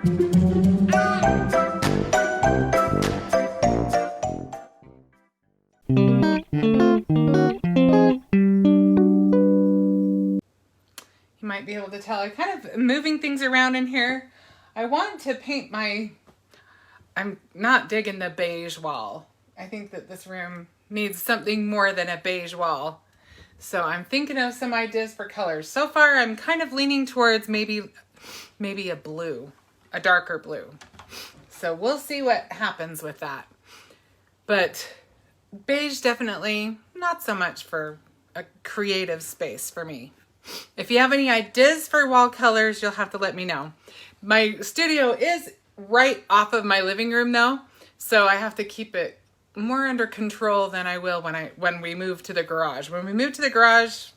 You might be able to tell I'm kind of moving things around in here. I want to paint I'm not digging the beige wall. I think that this room needs something more than a beige wall. So I'm thinking of some ideas for colors. So far, I'm kind of leaning towards maybe a blue, a darker blue. So we'll see what happens with that. But beige definitely not so much for a creative space for me. If you have any ideas for wall colors, you'll have to let me know. My studio is right off of my living room though, so I have to keep it more under control than I will when we move to the garage. When we move to the garage,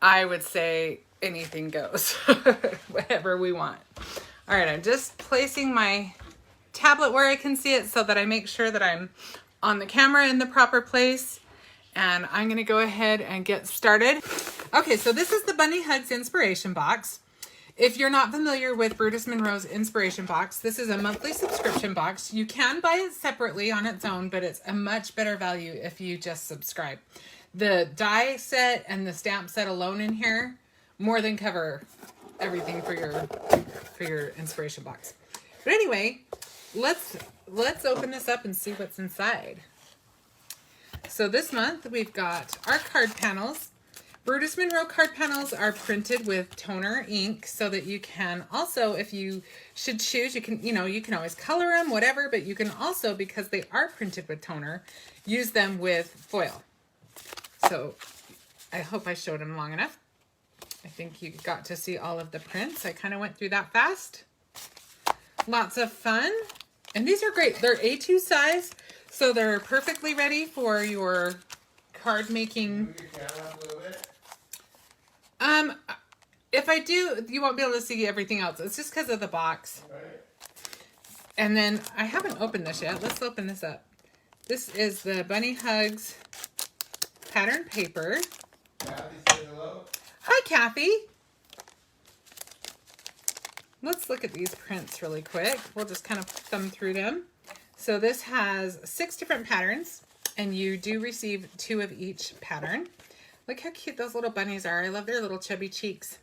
I would say anything goes, whatever we want. All right, I'm just placing my tablet where I can see it so that I make sure that I'm on the camera in the proper place. And I'm gonna go ahead and get started. Okay, so this is the Bunny Hugs Inspiration Box. If you're not familiar with Brutus Monroe's Inspiration Box, this is a monthly subscription box. You can buy it separately on its own, but it's a much better value if you just subscribe. The die set and the stamp set alone in here more than cover everything for your inspiration box. But anyway, let's open this up and see what's inside. So this month we've got our card panels. Brutus Monroe card panels are printed with toner ink so that you can also, if you should choose, you can always color them, whatever, but you can also, because they are printed with toner, use them with foil. So I hope I showed them long enough. I think you got to see all of the prints. I kind of went through that fast. Lots of fun. And these are great. They're A2 size, so they're perfectly ready for your card making. If I do, you won't be able to see everything else. It's just because of the box. And then I haven't opened this yet. Let's open this up. This is the Bunny Hugs pattern paper. Kathy says hello. Hi, Kathy. Let's look at these prints really quick. We'll just kind of thumb through them. So this has 6 different patterns, and you do receive 2 of each pattern. Look how cute those little bunnies are. I love their little chubby cheeks.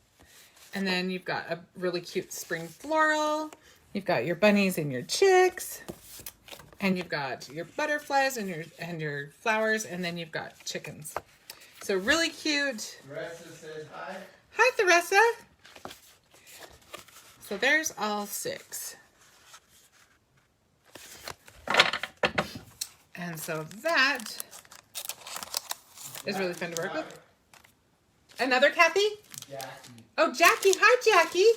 And then you've got a really cute spring floral. You've got your bunnies and your chicks. And you've got your butterflies and your flowers, and then you've got chickens. So really cute. Theresa says hi. Hi, Theresa. So there's all 6. And so that is really fun to work with. Another Kathy? Jackie. Oh, Jackie. Hi, Jackie.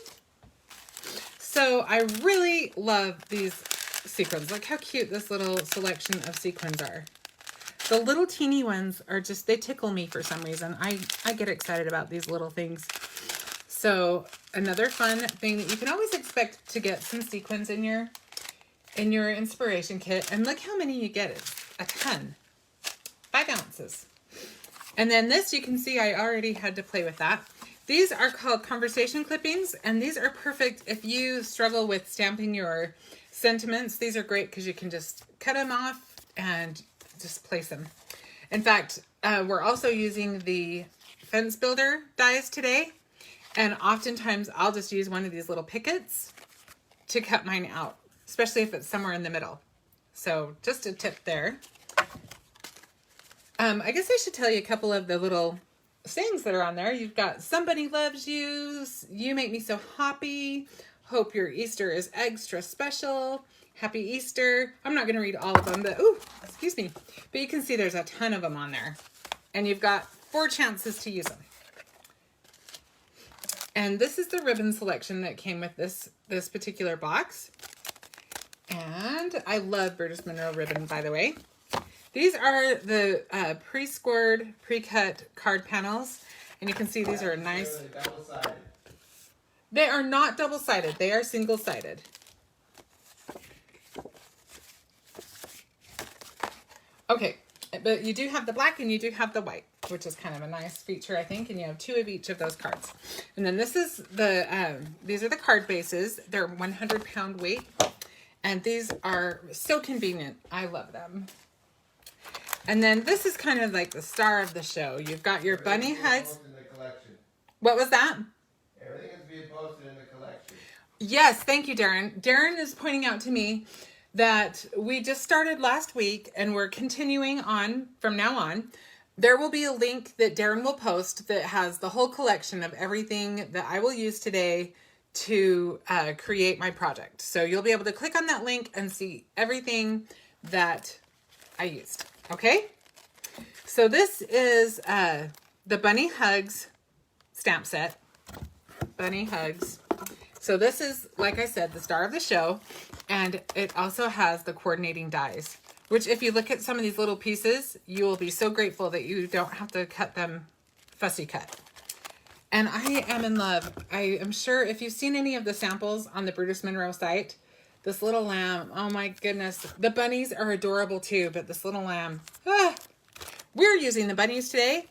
So I really love these sequins. Look how cute this little selection of sequins are. The little teeny ones are just, they tickle me for some reason. I get excited about these little things. So another fun thing that you can always expect to get some sequins in your inspiration kit. And look how many you get. It's a ton. 5 ounces. And then this, you can see I already had to play with that. These are called conversation clippings, and these are perfect if you struggle with stamping your sentiments. These are great because you can just cut them off and just place them. In fact, we're also using the fence builder dies today, and oftentimes I'll just use one of these little pickets to cut mine out, especially if it's somewhere in the middle. So just a tip there. I guess I should tell you a couple of the little sayings that are on there. You've got somebody loves you, you make me so happy, hope your Easter is extra special, happy Easter. I'm not going to read all of them, but ooh, excuse me. But you can see there's a ton of them on there. And you've got 4 chances to use them. And this is the ribbon selection that came with this particular box. And I love Brutus Monroe ribbon, by the way. These are the pre-scored, pre-cut card panels. And you can see these are nice. Double-sided. They are not double-sided. They are single-sided. Okay, but you do have the black and you do have the white. which is kind of a nice feature, I think. And you have 2 of each of those cards. And then this is the, these are the card bases. They're 100-pound weight. And these are so convenient. I love them. And then this is kind of like the star of the show. You've got your bunny hugs. What was that? Everything is being posted in the collection. Yes, thank you, Darren. Darren is pointing out to me that we just started last week and we're continuing on from now on. There will be a link that Darren will post that has the whole collection of everything that I will use today to create my project. So you'll be able to click on that link and see everything that I used. Okay? So this is the Bunny Hugs stamp set. Bunny Hugs. So this is, like I said, the star of the show. And it also has the coordinating dies, which if you look at some of these little pieces, you will be so grateful that you don't have to cut them fussy cut. And I am in love. I am sure if you've seen any of the samples on the Brutus Monroe site, this little lamb, oh my goodness. The bunnies are adorable too, but this little lamb, we're using the bunnies today.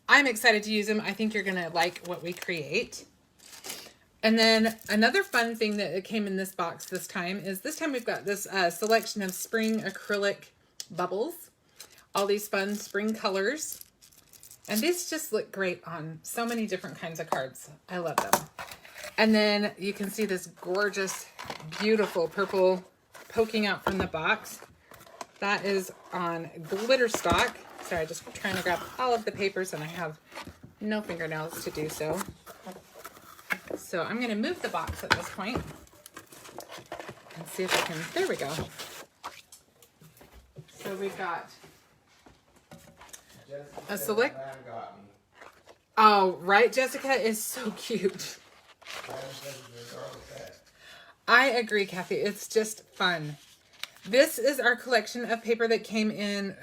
I'm excited to use them. I think you're gonna like what we create. And then another fun thing that came in this box this time is we've got this selection of spring acrylic bubbles. All these fun spring colors. And these just look great on so many different kinds of cards. I love them. And then you can see this gorgeous, beautiful purple poking out from the box. That is on glitter stock. Sorry, just trying to grab all of the papers and I have no fingernails to do so. So I'm going to move the box at this point and see if I can, there we go. So we've got a select. Oh, right. Jessica is so cute. I agree, Kathy. It's just fun. This is our collection of paper that came in.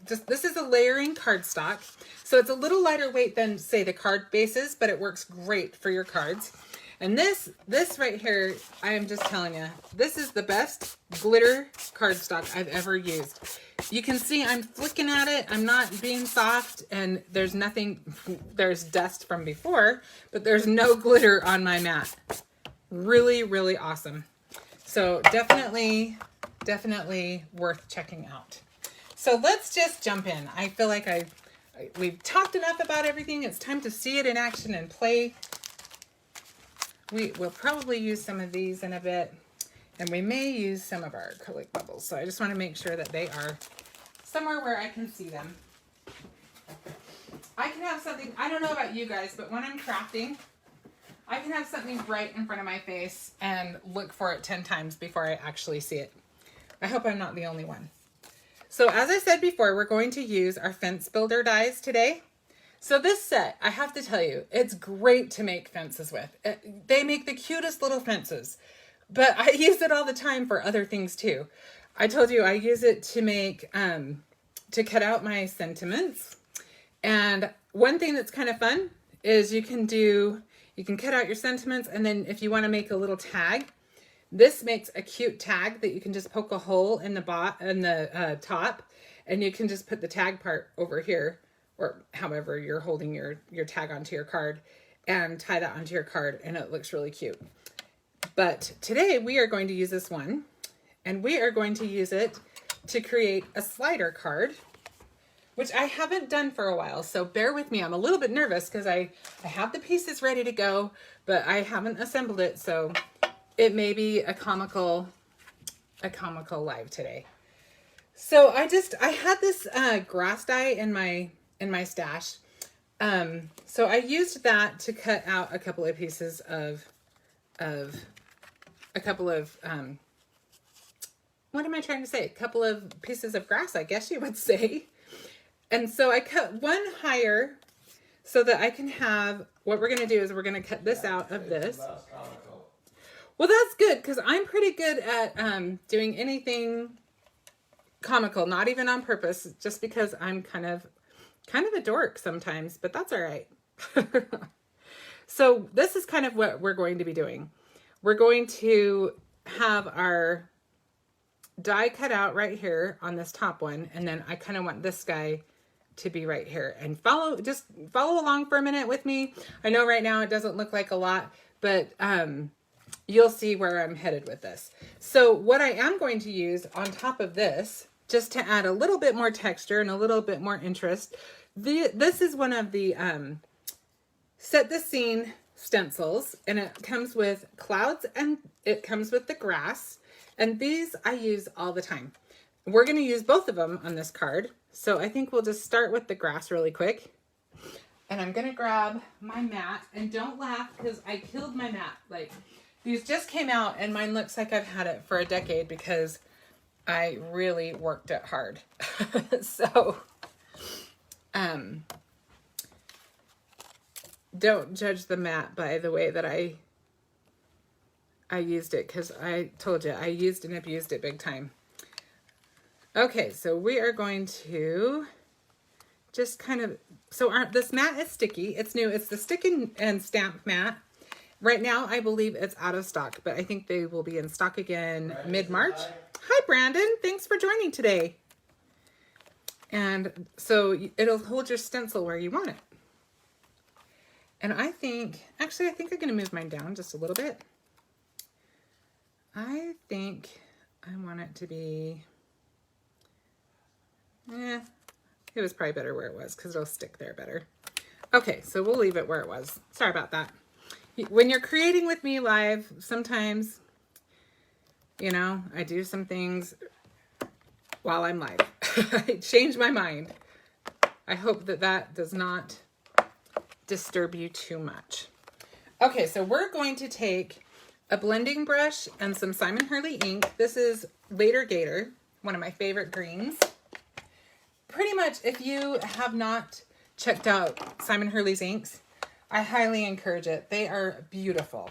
This is a layering cardstock. So it's a little lighter weight than, say, the card bases, but it works great for your cards. And this right here, I am just telling you, this is the best glitter cardstock I've ever used. You can see I'm flicking at it. I'm not being soft, and there's nothing, there's dust from before, but there's no glitter on my mat. Really, really awesome. So definitely worth checking out. So let's just jump in. I feel like we've talked enough about everything. It's time to see it in action and play. We will probably use some of these in a bit, and we may use some of our acrylic bubbles. So I just want to make sure that they are somewhere where I can see them. I can have something, I don't know about you guys, but when I'm crafting, I can have something right in front of my face and look for it 10 times before I actually see it. I hope I'm not the only one. So as I said before, we're going to use our fence builder dies today. So this set, I have to tell you, it's great to make fences with. They make the cutest little fences, but I use it all the time for other things too. I told you I use it to make, to cut out my sentiments. And one thing that's kind of fun is you can cut out your sentiments, and then if you want to make a little tag, this makes a cute tag that you can just poke a hole in the top, and you can just put the tag part over here, or however you're holding your tag onto your card, and tie that onto your card, and it looks really cute. But today we are going to use this one, and we are going to use it to create a slider card, which I haven't done for a while, so bear with me. I'm a little bit nervous because I have the pieces ready to go, but I haven't assembled it, so it may be a comical live today. So I had this grass die in my stash. So I used that to cut out a couple of pieces of what am I trying to say? A couple of pieces of grass, I guess you would say. And so I cut one higher so that I can have, what we're going to do is we're going to cut this out of this. Well, that's good, because I'm pretty good at doing anything comical, not even on purpose, just because I'm kind of a dork sometimes, but that's all right. So this is kind of what we're going to be doing. We're going to have our die cut out right here on this top one, and then I kind of want this guy to be right here. And just follow along for a minute with me. I know right now it doesn't look like a lot, but you'll see where I'm headed with this. So what I am going to use on top of this, just to add a little bit more texture and a little bit more interest, this is one of the Set the Scene stencils, and it comes with clouds and it comes with the grass. And these I use all the time. We're going to use both of them on this card. So I think we'll just start with the grass really quick. And I'm going to grab my mat, and don't laugh because I killed my mat. Like, these just came out and mine looks like I've had it for a decade because I really worked it hard. So, don't judge the mat by the way that I used it, because I told you I used and abused it big time. Okay, so we are going to just kind of, this mat is sticky. It's new. It's the stick and stamp mat. Right now, I believe it's out of stock, but I think they will be in stock again mid-March. Hi, Brandon. Thanks for joining today. And so it'll hold your stencil where you want it. And I think I'm going to move mine down just a little bit. I think I want it to be, it was probably better where it was because it'll stick there better. Okay, so we'll leave it where it was. Sorry about that. When you're creating with me live, sometimes, I do some things while I'm live. I change my mind. I hope that does not disturb you too much. Okay, so we're going to take a blending brush and some Simon Hurley ink. This is Later Gator, one of my favorite greens. Pretty much, if you have not checked out Simon Hurley's inks, I highly encourage it. They are beautiful.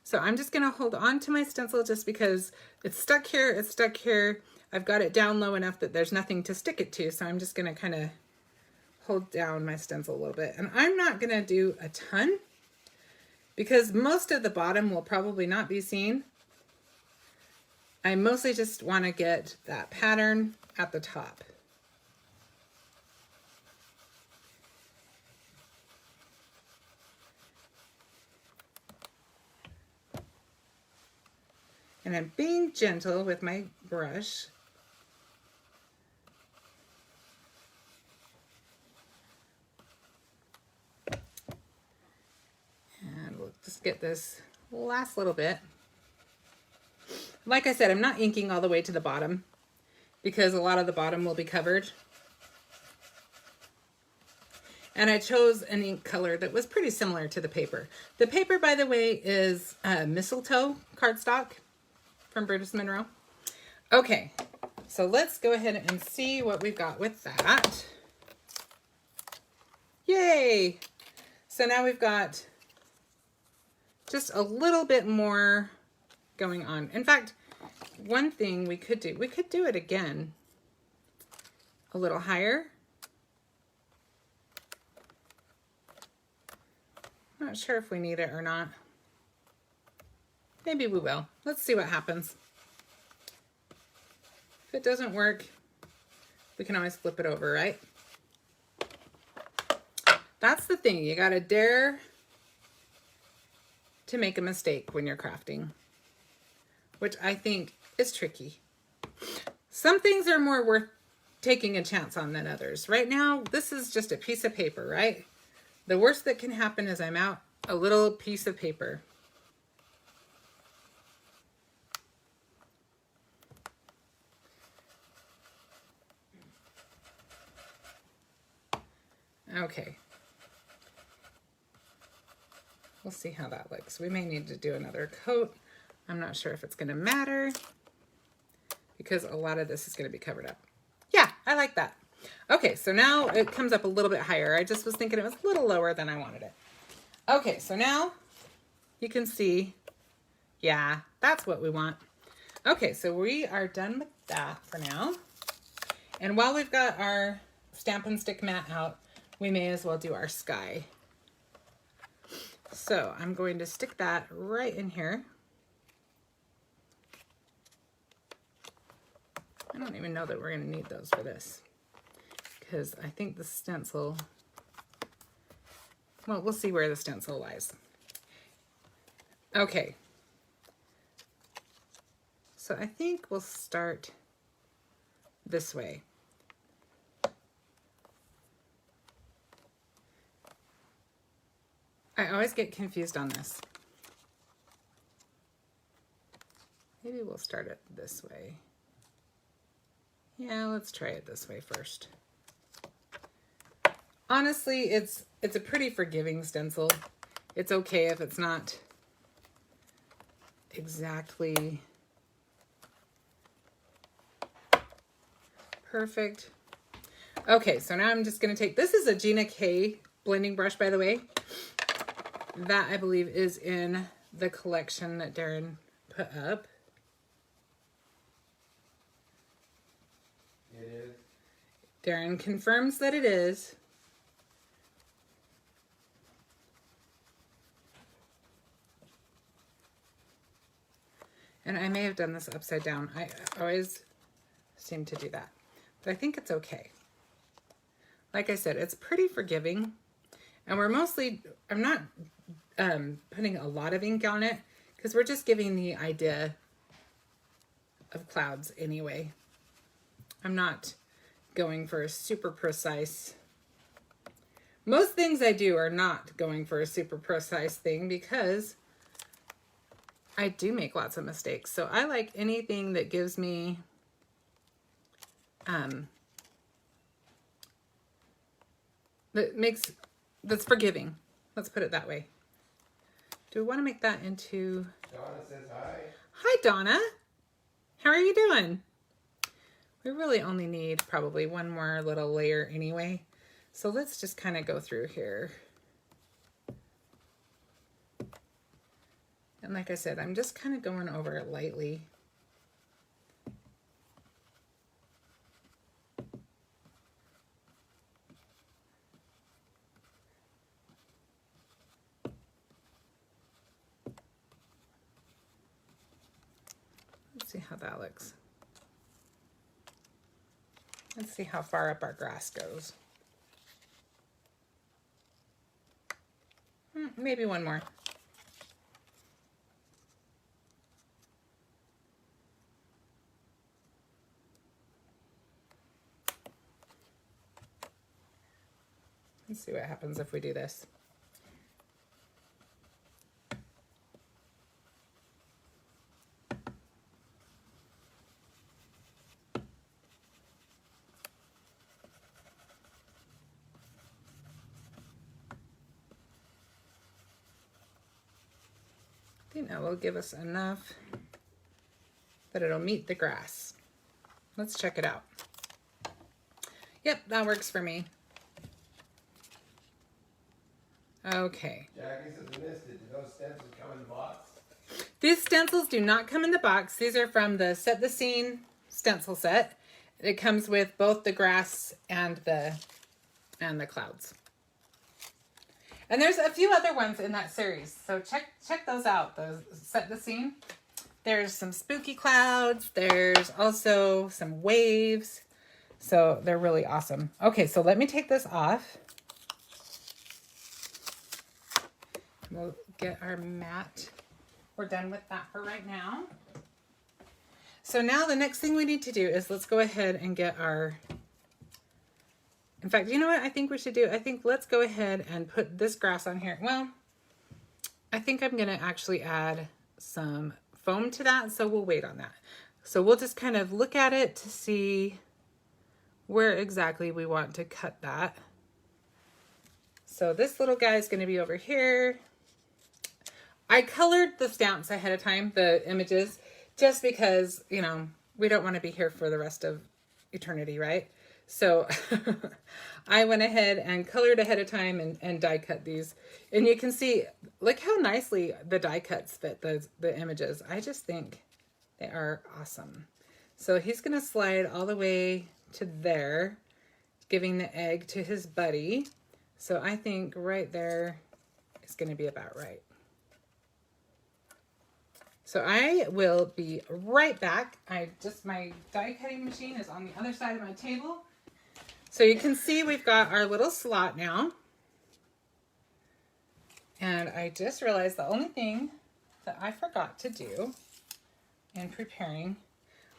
So I'm just going to hold on to my stencil just because it's stuck here. It's stuck here. I've got it down low enough that there's nothing to stick it to. So I'm just going to kind of hold down my stencil a little bit. And I'm not going to do a ton because most of the bottom will probably not be seen. I mostly just want to get that pattern at the top. And I'm being gentle with my brush. And we'll just get this last little bit. Like I said, I'm not inking all the way to the bottom because a lot of the bottom will be covered. And I chose an ink color that was pretty similar to the paper. The paper, by the way, is mistletoe cardstock from Brutus Monroe. Okay, so let's go ahead and see what we've got with that. Yay! So now we've got just a little bit more going on. In fact, one thing we could do it again a little higher. I'm not sure if we need it or not. Maybe we will. Let's see what happens. If it doesn't work, we can always flip it over, right? That's the thing. You got to dare to make a mistake when you're crafting, which I think is tricky. Some things are more worth taking a chance on than others. Right now, this is just a piece of paper, right? The worst that can happen is I'm out a little piece of paper. Okay. We'll see how that looks. We may need to do another coat. I'm not sure if it's going to matter because a lot of this is going to be covered up. Yeah, I like that. Okay, so now it comes up a little bit higher. I just was thinking it was a little lower than I wanted it. Okay, so now you can see, yeah, that's what we want. Okay, so we are done with that for now. And while we've got our Stamp and Stick mat out, we may as well do our sky. So I'm going to stick that right in here. I don't even know that we're going to need those for this, because I think the stencil, well, we'll see where the stencil lies. Okay. So I think we'll start this way. I always get confused on this. Maybe we'll start it this way. Yeah, let's try it this way first. Honestly, it's a pretty forgiving stencil. It's okay if it's not exactly perfect. Okay, so now I'm just going to take, this is a Gina K blending brush, by the way. That, I believe, is in the collection that Darren put up. It is. Darren confirms that it is. And I may have done this upside down. I always seem to do that. But I think it's okay. Like I said, it's pretty forgiving. And we're mostly, I'm not putting a lot of ink on it because we're just giving the idea of clouds anyway. I'm not going for a super precise. Most things I do are not going for a super precise thing because I do make lots of mistakes. So I like anything that gives me that's forgiving. Let's put it that way. Do we want to make that into... Donna says hi. Hi, Donna. How are you doing? We really only need probably one more little layer anyway. So let's just kind of go through here. And like I said, I'm just kind of going over it lightly. Let's see how that looks. Let's see how far up our grass goes. Maybe one more. Let's see what happens if we do this. I think that will give us enough that it'll meet the grass. Let's check it out. Yep, that works for me. Okay. Jackie says I missed it. Did those stencils come in the box? These stencils do not come in the box. These are from the Set the Scene stencil set. It comes with both the grass and the clouds. And there's a few other ones in that series, so check those out. Those Set the Scene. There's some spooky clouds. There's also some waves. So they're really awesome. Okay, so let me take this off. We'll get our mat. We're done with that for right now. So now the next thing we need to do is let's go ahead and get our... In fact, you know what I think we should do? I think let's go ahead and put this grass on here. Well, I think I'm going to actually add some foam to that, so we'll wait on that. So we'll just kind of look at it to see where exactly we want to cut that. So this little guy is going to be over here. I colored the stamps ahead of time, the images, just because, you know, we don't want to be here for the rest of eternity, right? So I went ahead and colored ahead of time and die cut these. And you can see, look how nicely the die cuts fit the images. I just think they are awesome. So he's going to slide all the way to there, giving the egg to his buddy. So I think right there is going to be about right. So I will be right back. My die cutting machine is on the other side of my table. So you can see we've got our little slot now. And I just realized the only thing that I forgot to do in preparing,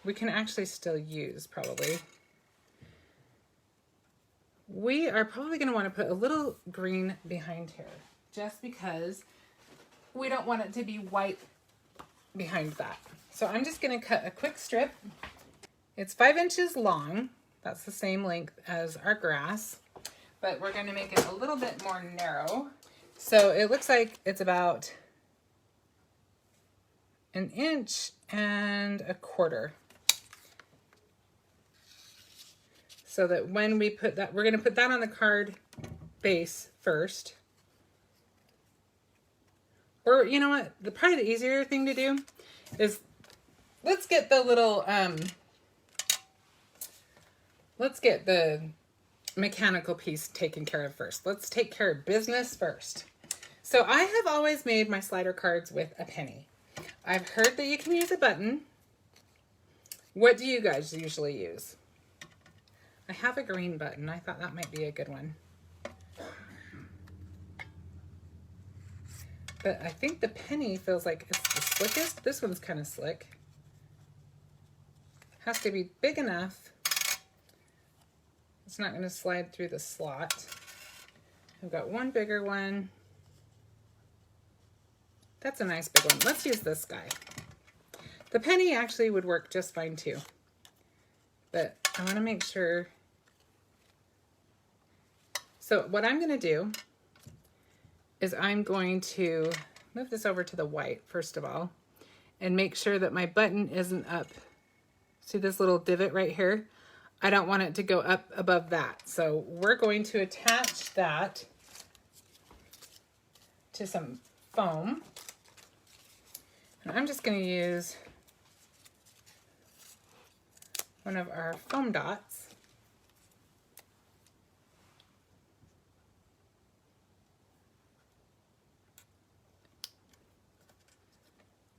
we can actually still use probably. We are probably going to want to put a little green behind here just because we don't want it to be white behind that. So I'm just going to cut a quick strip. It's 5 inches long. That's the same length as our grass, but we're going to make it a little bit more narrow. So it looks like it's about 1.25 inches. So that when we put that, we're going to put that on the card base first. Or you know what, probably the easier thing to do is let's get the little, let's get the mechanical piece taken care of first. Let's take care of business first. So I have always made my slider cards with a penny. I've heard that you can use a button. What do you guys usually use? I have a green button. I thought that might be a good one. But I think the penny feels like it's the slickest. This one's kind of slick. Has to be big enough. It's not going to slide through the slot. I've got one bigger one. That's a nice big one. Let's use this guy. The penny actually would work just fine too. But I want to make sure. So what I'm going to do is I'm going to move this over to the white first of all and make sure that my button isn't up. See this little divot right here? I don't want it to go up above that. So we're going to attach that to some foam. And I'm just going to use one of our foam dots.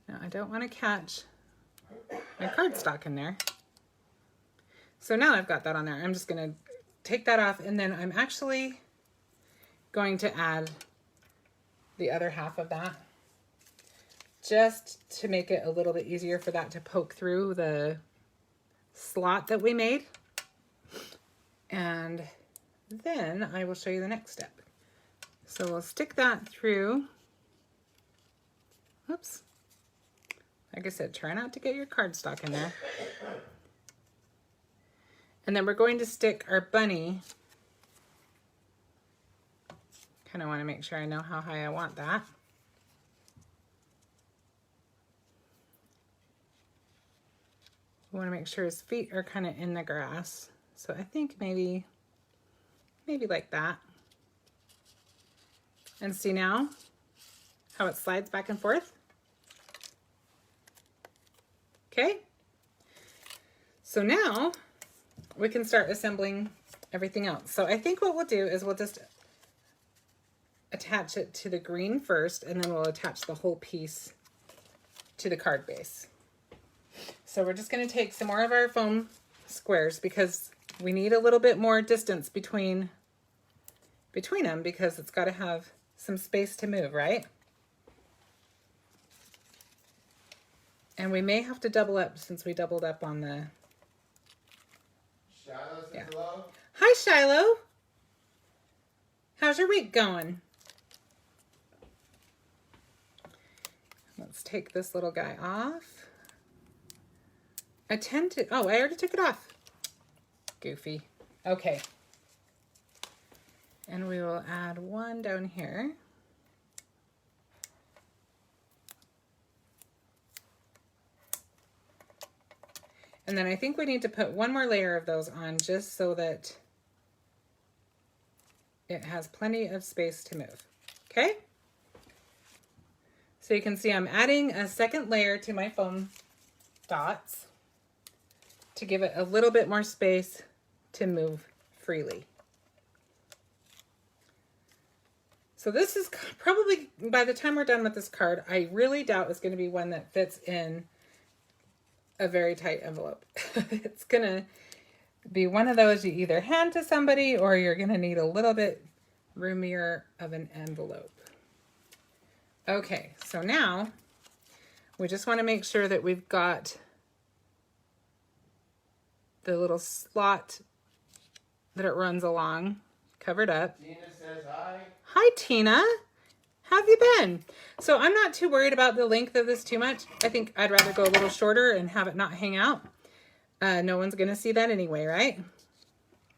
Now I don't want to catch my cardstock in there. So now I've got that on there. I'm just going to take that off and then I'm actually going to add the other half of that just to make it a little bit easier for that to poke through the slot that we made. And then I will show you the next step. So we'll stick that through. Oops. Like I said, try not to get your cardstock in there. And then we're going to stick our bunny. Kind of want to make sure I know how high I want that. We want to make sure his feet are kind of in the grass. So I think maybe like that. And see now how it slides back and forth? Okay. So now we can start assembling everything else. So I think what we'll do is we'll just attach it to the green first, and then we'll attach the whole piece to the card base. So we're just going to take some more of our foam squares because we need a little bit more distance between them because it's got to have some space to move, right? And we may have to double up since we doubled up on the... Shiloh says hello. Hi, Shiloh. How's your week going? Let's take this little guy off. I already took it off. Goofy. Okay. And we will add one down here. And then I think we need to put one more layer of those on just so that it has plenty of space to move. Okay? So you can see I'm adding a second layer to my foam dots to give it a little bit more space to move freely. So this is probably, by the time we're done with this card, I really doubt it's going to be one that fits in a very tight envelope. It's gonna be one of those you either hand to somebody or you're going to need a little bit roomier of an envelope. Okay, so now we just want to make sure that we've got the little slot that it runs along covered up. Tina says hi. Hi, Tina. How have you been? So I'm not too worried about the length of this too much. I think I'd rather go a little shorter and have it not hang out. No one's going to see that anyway, right?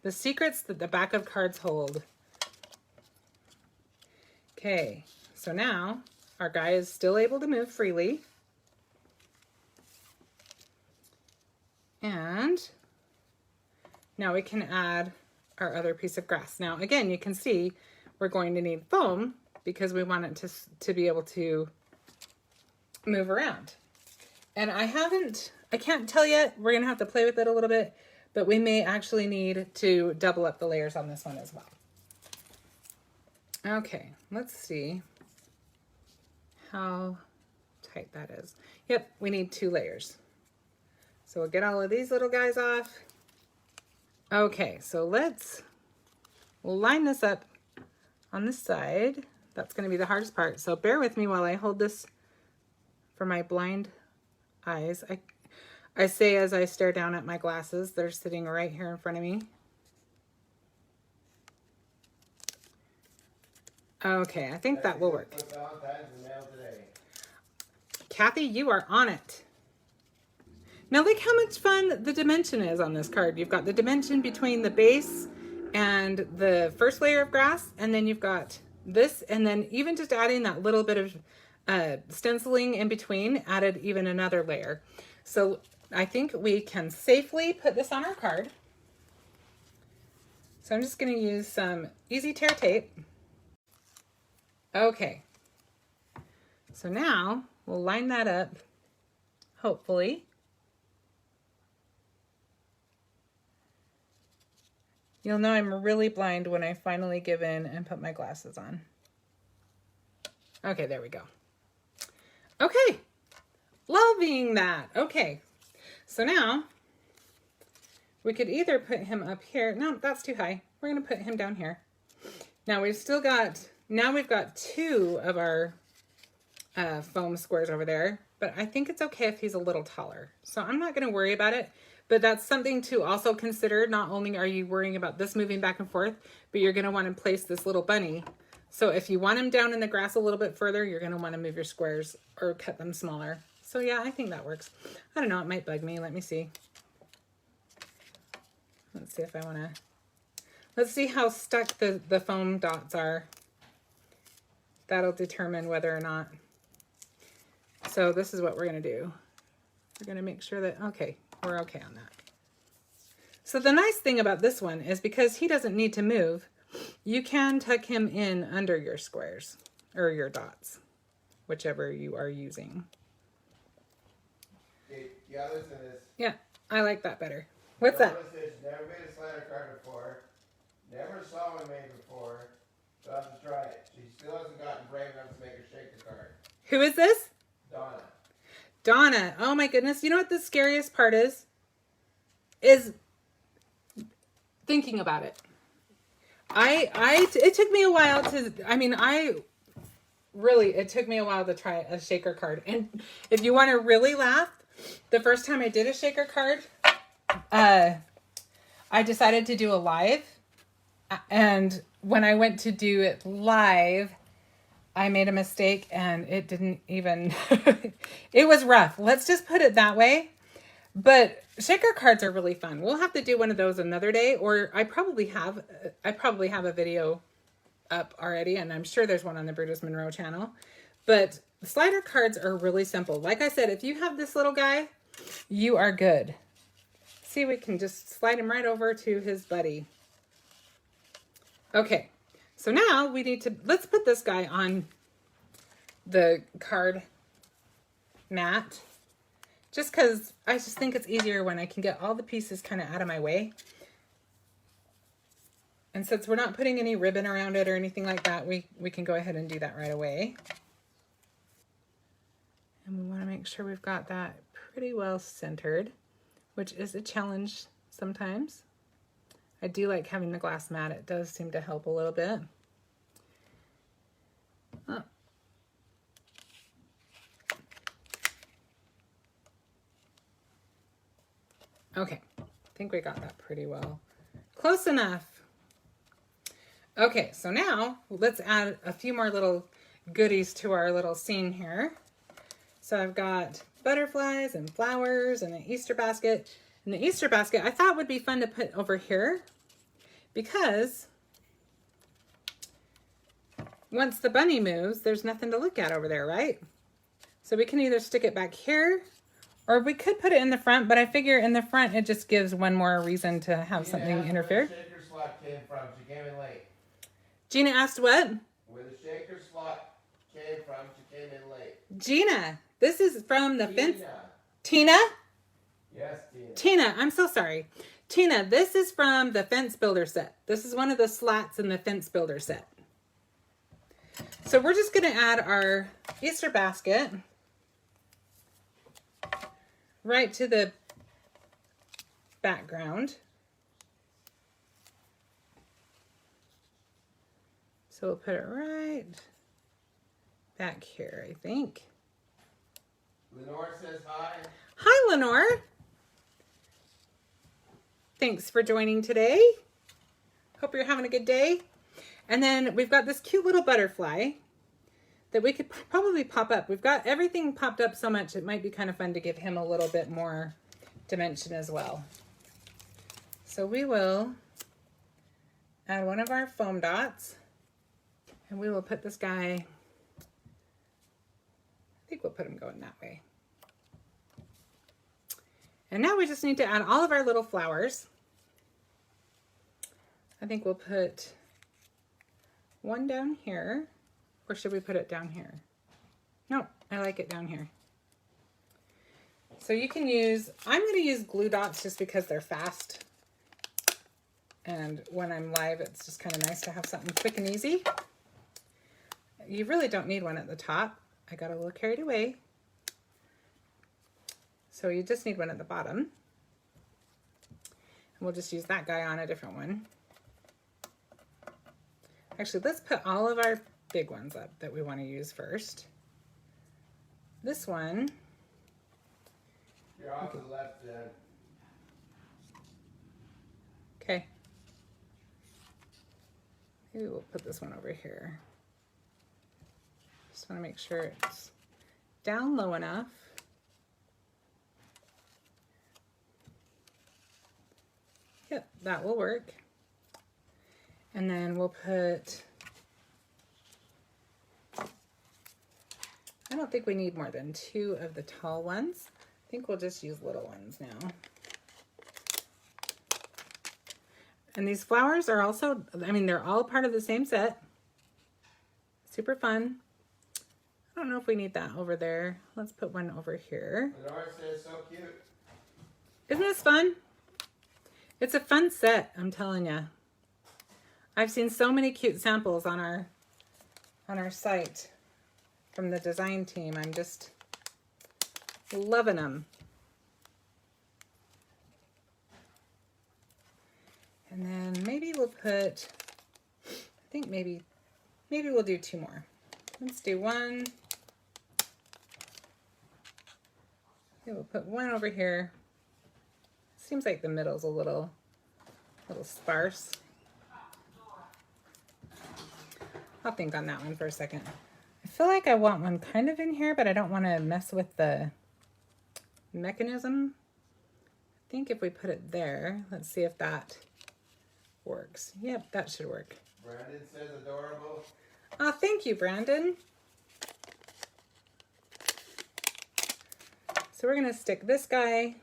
The secrets that the back of cards hold. Okay, so now our guy is still able to move freely. And now we can add our other piece of grass. Now, again, you can see we're going to need foam because we want it to be able to move around. And I can't tell yet. We're going to have to play with it a little bit, but we may actually need to double up the layers on this one as well. Okay, let's see how tight that is. Yep, we need 2 layers. So we'll get all of these little guys off. Okay, so we'll line this up on this side. That's going to be the hardest part. So bear with me while I hold this for my blind eyes. I say as I stare down at my glasses, they're sitting right here in front of me. Okay, I think that will work. Kathy, you are on it. Now look how much fun the dimension is on this card. You've got the dimension between the base and the first layer of grass, and then you've got this, and then even just adding that little bit of stenciling in between added even another layer. So I think we can safely put this on our card. So I'm just going to use some easy tear tape. Okay, so now we'll line that up, hopefully. You'll know I'm really blind when I finally give in and put my glasses on. Okay, there we go. Okay, loving that. Okay, so now we could either put him up here. No, that's too high. We're gonna put him down here. Now we've got 2 of our foam squares over there, but I think it's okay if he's a little taller. So I'm not gonna worry about it. But that's something to also consider. Not only are you worrying about this moving back and forth, but you're going to want to place this little bunny. So if you want him down in the grass a little bit further, you're going to want to move your squares or cut them smaller. So yeah, I think that works. I don't know, it might bug me. Let me see. Let's see if I want to. Let's see how stuck the foam dots are. That'll determine whether or not. So this is what we're going to do. We're going to make sure that, okay, we're okay on that. So the nice thing about this one is because he doesn't need to move, you can tuck him in under your squares or your dots, whichever you are using. Yeah, listen to this. Yeah, I like that better. What's that? Never made a slider card before. Never saw one made before. So I have to try it. She still hasn't gotten brave enough to make a shaker card. Who is this? Donna. Donna. Oh my goodness. You know what the scariest part is? Is thinking about it. It took me a while to, it took me a while to try a shaker card. And if you want to really laugh, the first time I did a shaker card, I decided to do a live. And when I went to do it live, I made a mistake and it didn't even, it was rough. Let's just put it that way. But shaker cards are really fun. We'll have to do one of those another day, or I probably have a video up already, and I'm sure there's one on the Brutus Monroe channel. But slider cards are really simple. Like I said, if you have this little guy, you are good. See, we can just slide him right over to his buddy. Okay, so now we need to, let's put this guy on the card mat. Just because I just think it's easier when I can get all the pieces kind of out of my way. And since we're not putting any ribbon around it or anything like that, we can go ahead and do that right away. And we want to make sure we've got that pretty well centered, which is a challenge sometimes. I do like having the glass mat. It does seem to help a little bit. Oh. Okay, I think we got that pretty well. Close enough. Okay, so now let's add a few more little goodies to our little scene here. So I've got butterflies and flowers and an Easter basket. And the Easter basket I thought would be fun to put over here because once the bunny moves, there's nothing to look at over there, right? So we can either stick it back here or we could put it in the front, but I figure in the front it just gives one more reason to have something interfere. Where the shaker slot came from, she came in late. Gina asked what? Where the shaker slot came from, she came in late. Gina, this is from the fence. Tina? Tina? Yes, Tina. Tina, I'm so sorry. Tina, this is from the fence builder set. This is one of the slats in the fence builder set. So we're just going to add our Easter basket right to the background. So we'll put it right back here, I think. Lenore says hi. Hi, Lenore. Thanks for joining today. Hope you're having a good day. And then we've got this cute little butterfly that we could probably pop up. We've got everything popped up so much, it might be kind of fun to give him a little bit more dimension as well. So we will add one of our foam dots and we will put this guy, I think we'll put him going that way. And now we just need to add all of our little flowers. I think we'll put one down here, or should we put it down here? No, I like it down here. So you can use, I'm going to use glue dots just because they're fast. And when I'm live, it's just kind of nice to have something quick and easy. You really don't need one at the top. I got a little carried away. So you just need one at the bottom. And we'll just use that guy on a different one. Actually, let's put all of our big ones up that we want to use first. This one. You're off to the left then. Okay. Maybe we'll put this one over here. Just want to make sure it's down low enough. Yep, that will work. And then we'll put, I don't think we need more than 2 of the tall ones. I think we'll just use little ones now. And these flowers are also, I mean, they're all part of the same set. Super fun. I don't know if we need that over there. Let's put one over here. Lenore says so cute. Isn't this fun? It's a fun set, I'm telling you. I've seen so many cute samples on our site from the design team. I'm just loving them. And then maybe we'll put, I think maybe we'll do 2 more. Let's do one. Okay, we'll put one over here. Seems like the middle's a little sparse. I'll think on that one for a second. I feel like I want one kind of in here, but I don't want to mess with the mechanism. I think if we put it there, let's see if that works. Yep, that should work. Brandon says adorable. Oh, thank you, Brandon. So we're going to stick this guy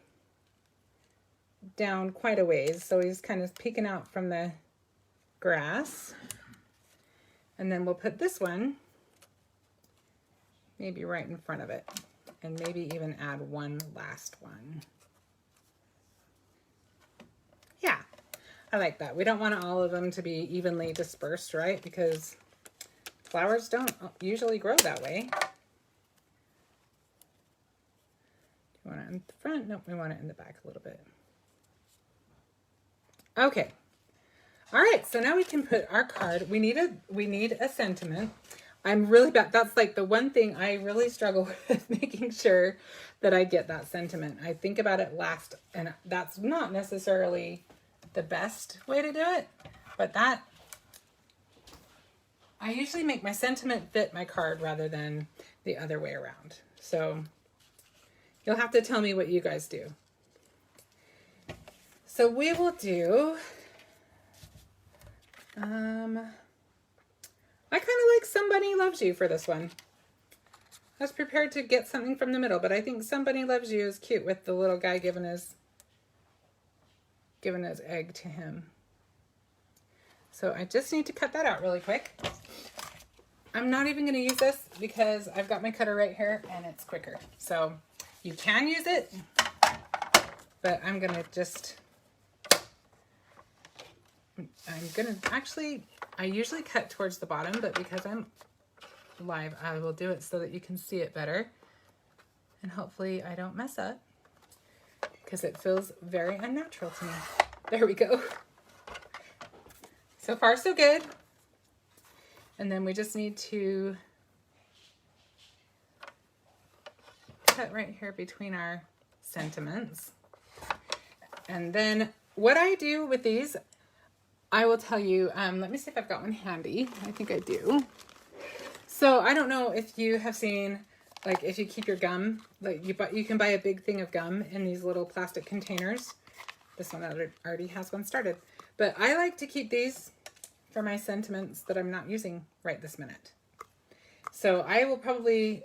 down quite a ways, so he's kind of peeking out from the grass. And then we'll put this one maybe right in front of it, and maybe even add one last one. Yeah, I like that. We don't want all of them to be evenly dispersed, right? Because flowers don't usually grow that way. Do you want it in the front? Nope, we want it in the back a little bit. Okay, All right, so now we can put our card. We need a sentiment. I'm really bad. That's like the one thing I really struggle with, making sure that I get that sentiment. I think about it last, and that's not necessarily the best way to do it, but that I usually make my sentiment fit my card rather than the other way around. So you'll have to tell me what you guys do. So we will do, I kind of like Somebody Loves You for this one. I was prepared to get something from the middle, but I think Somebody Loves You is cute with the little guy giving his egg to him. So I just need to cut that out really quick. I'm not even going to use this because I've got my cutter right here and it's quicker. So you can use it, but I'm going to just, I usually cut towards the bottom, but because I'm live, I will do it so that you can see it better. And hopefully I don't mess up because it feels very unnatural to me. There we go. So far, so good. And then we just need to cut right here between our sentiments. And then what I do with these, I will tell you, let me see if I've got one handy. I think I do. So I don't know if you have seen, like if you keep your gum, like you can buy a big thing of gum in these little plastic containers. This one already has one started. But I like to keep these for my sentiments that I'm not using right this minute. So I will probably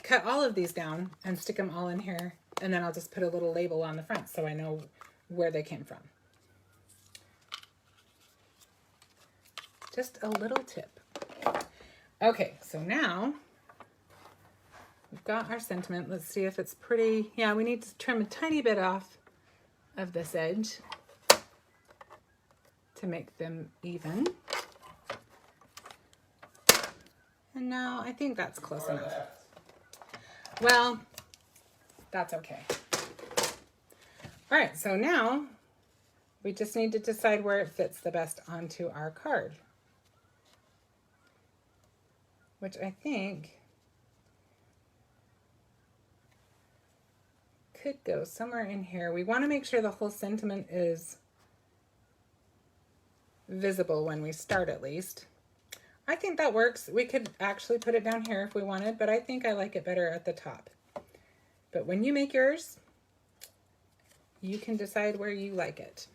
cut all of these down and stick them all in here. And then I'll just put a little label on the front so I know where they came from. Just a little tip. Okay, so now we've got our sentiment. Let's see if it's pretty. Yeah, we need to trim a tiny bit off of this edge to make them even. And now I think that's close enough. Well, that's okay. All right, so now we just need to decide where it fits the best onto our card, which I think could go somewhere in here. We want to make sure the whole sentiment is visible when we start, at least. I think that works. We could actually put it down here if we wanted, but I think I like it better at the top. But when you make yours, you can decide where you like it.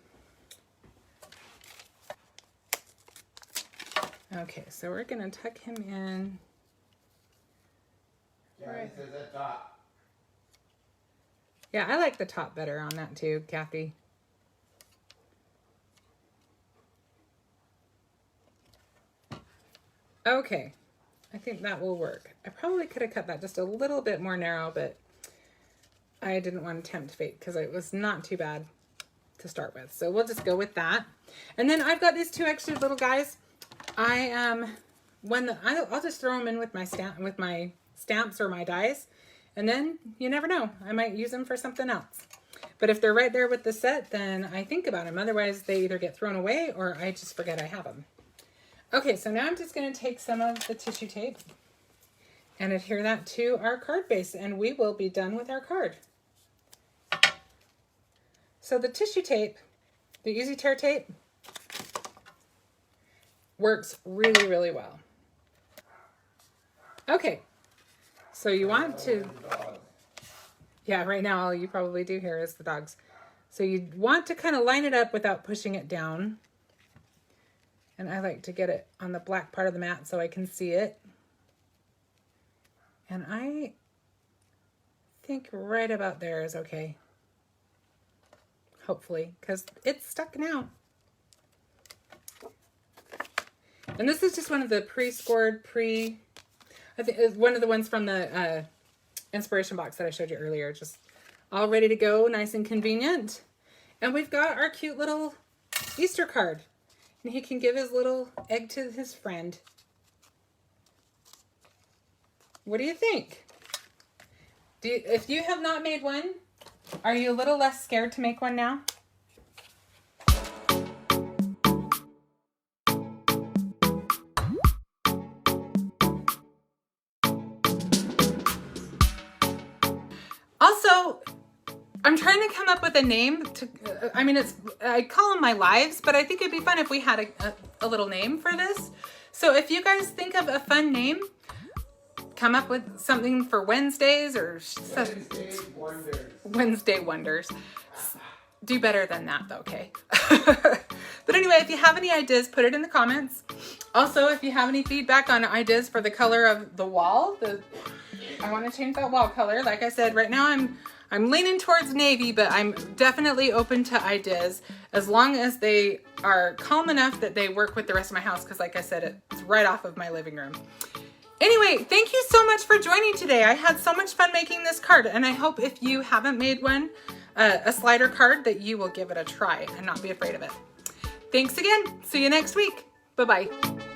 Okay, so we're gonna tuck him in. Yeah, right. He says that top. Yeah, I like the top better on that too, Kathy. Okay, I think that will work. I probably could have cut that just a little bit more narrow, but I didn't want to tempt fate because it was not too bad to start with. So we'll just go with that. And then I've got these two extra little guys. I'll just throw them in with my stamps or my dies, and then you never know. I might use them for something else. But if they're right there with the set, then I think about them. Otherwise, they either get thrown away or I just forget I have them. Okay, so now I'm just going to take some of the tissue tape and adhere that to our card base, and we will be done with our card. So the tissue tape, the Easy Tear tape, works really, really well. Okay, so you want to, yeah, right now all you probably do here is the dogs. So you want to kind of line it up without pushing it down. And I like to get it on the black part of the mat so I can see it. And I think right about there is okay. Hopefully, because it's stuck now. And this is just one of the pre-scored, I think it's one of the ones from the inspiration box that I showed you earlier. Just all ready to go, nice and convenient. And we've got our cute little Easter card. And he can give his little egg to his friend. What do you think? If you have not made one, are you a little less scared to make one now? I'm trying to come up with a name to, I mean, I call them my lives, but I think it'd be fun if we had a little name for this. So if you guys think of a fun name, come up with something for Wednesdays or Wednesday Wonders. Do better than that though, okay? But anyway, if you have any ideas, put it in the comments. Also, if you have any feedback on ideas for the color of the wall, I want to change that wall color. Like I said, right now I'm leaning towards navy, but I'm definitely open to ideas as long as they are calm enough that they work with the rest of my house, because like I said, it's right off of my living room. Anyway, thank you so much for joining today. I had so much fun making this card, and I hope if you haven't made one, a slider card, that you will give it a try and not be afraid of it. Thanks again. See you next week. Bye-bye.